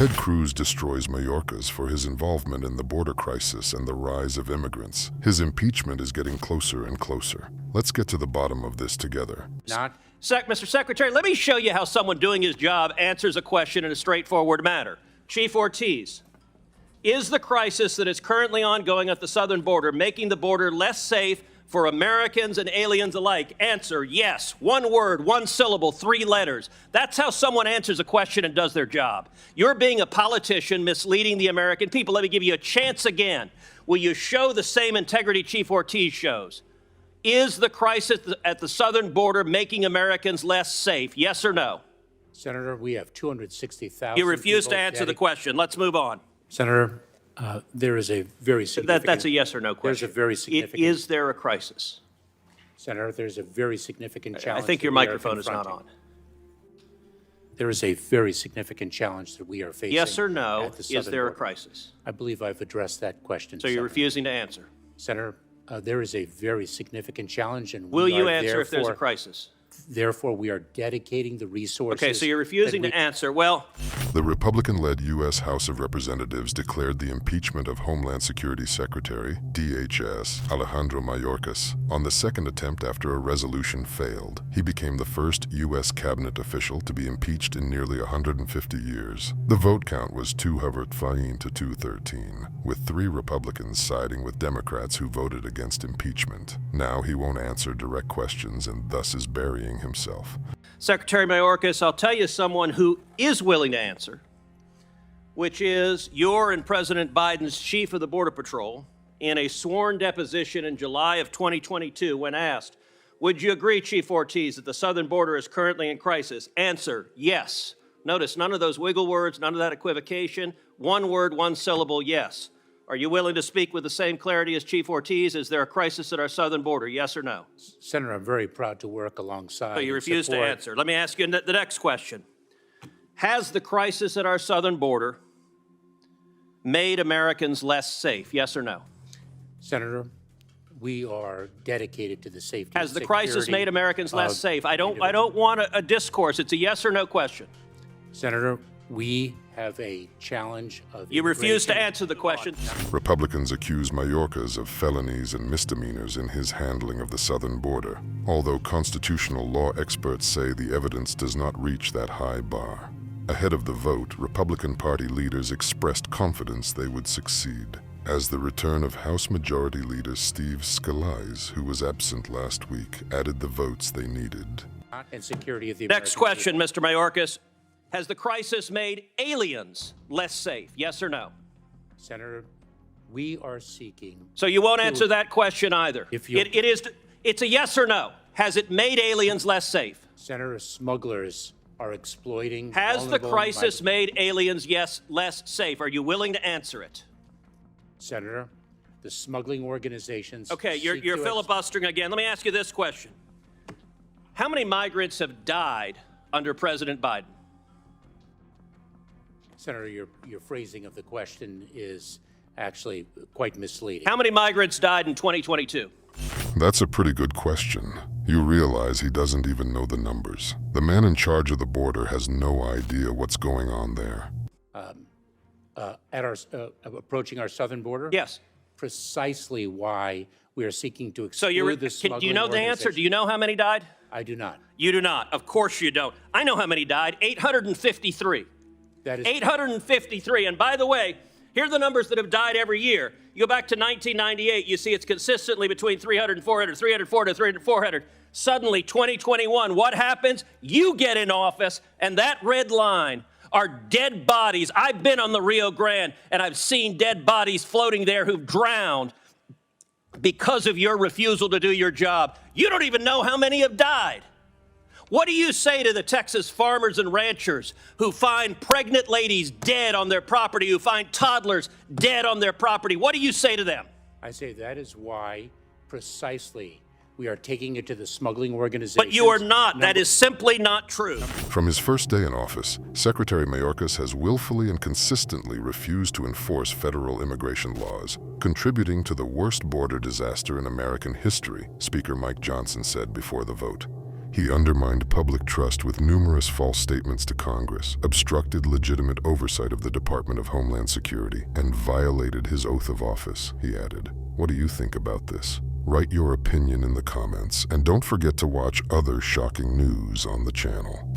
Ted Cruz destroys Mayorkas for his involvement in the border crisis and the rise of immigrants. His impeachment is getting closer and closer. Let's get to the bottom of this together. Mr. Secretary, let me show you how someone doing his job answers a question in a straightforward manner. Chief Ortiz, is the crisis that is currently ongoing at the southern border making the border less safe for Americans and aliens alike? Answer, yes. One word, one syllable, 3 letters. That's how someone answers a question and does their job. You're being a politician misleading the American people. Let me give you a chance again. Will you show the same integrity Chief Ortiz shows? Is the crisis at the southern border making Americans less safe? Yes or no? Senator, we have 260,000. You refuse to answer the question. Let's move on. Senator, there is a very significant... That's a yes or no question. There's a very significant... Is there a crisis? Senator, there's a very significant challenge. I think your microphone is not on. There is a very significant challenge that we are facing. Yes or no, is there a border. crisis? I believe I've addressed that question. So you're refusing to answer? Senator, there is a very significant challenge, and will you answer if there's a crisis? Therefore, we are dedicating the resources... Okay, so you're refusing to answer. Well... The Republican-led U.S. House of Representatives declared the impeachment of Homeland Security Secretary, DHS, Alejandro Mayorkas, on the second attempt after a resolution failed. He became the first U.S. cabinet official to be impeached in nearly 150 years. The vote count was 2-5 to 213, with 3 Republicans siding with Democrats who voted against impeachment. Now he won't answer direct questions and thus is burying himself. Secretary Mayorkas, I'll tell you someone who is willing to answer, which is your and President Biden's chief of the Border Patrol in a sworn deposition in July of 2022 when asked, would you agree, Chief Ortiz, that the southern border is currently in crisis? Answer, yes. Notice none of those wiggle words, none of that equivocation. One word, one syllable, yes. Are you willing to speak with the same clarity as Chief Ortiz? Is there a crisis at our southern border, yes or no? Senator, I'm very proud to work alongside... So you refuse to answer. Let me ask you the next question. Has the crisis at our southern border made Americans less safe, yes or no? Senator, we are dedicated to the safety Has the crisis made Americans less safe? I don't want a discourse. It's a yes or no question. Senator, we have a challenge of... You refuse to answer the question. Republicans accuse Mayorkas of felonies and misdemeanors in his handling of the southern border, although constitutional law experts say the evidence does not reach that high bar. Ahead of the vote, Republican Party leaders expressed confidence they would succeed, as the return of House Majority Leader Steve Scalise, who was absent last week, added the votes they needed. And security of the Next question, Mr. Mayorkas. Has the crisis made aliens less safe, yes or no? Senator, we are seeking... So you won't answer that question either. It's a yes or no. Has it made aliens less safe? Senator, smugglers are exploiting... Has the crisis made aliens, less safe? Are you willing to answer it? Senator, the smuggling organizations... Okay, you're filibustering again. Let me ask you this question. How many migrants have died under President Biden? Senator, your phrasing of the question is actually quite misleading. How many migrants died in 2022? That's a pretty good question. You realize he doesn't even know the numbers. The man in charge of the border has no idea what's going on there. Approaching our southern border? Yes. Precisely why we are seeking to exclude the smuggling do you know the answer? Do you know how many died? I do not. You do not. Of course you don't. I know how many died. 853. That is 853. And by the way, here are the numbers that have died every year. You go back to 1998, you see it's consistently between 300 and 400, 300, 400, 300, 400. Suddenly, 2021, what happens? You get in office, and that red line are dead bodies. I've been on the Rio Grande, and I've seen dead bodies floating there who've drowned because of your refusal to do your job. You don't even know how many have died. What do you say to the Texas farmers and ranchers who find pregnant ladies dead on their property, who find toddlers dead on their property? What do you say to them? I say that is why precisely we are taking it to the smuggling organizations. But you are not. That is simply not true. From his first day in office, Secretary Mayorkas has willfully and consistently refused to enforce federal immigration laws, contributing to the worst border disaster in American history, Speaker Mike Johnson said before the vote. He undermined public trust with numerous false statements to Congress, obstructed legitimate oversight of the Department of Homeland Security, and violated his oath of office, he added. What do you think about this? Write your opinion in the comments, and don't forget to watch other shocking news on the channel.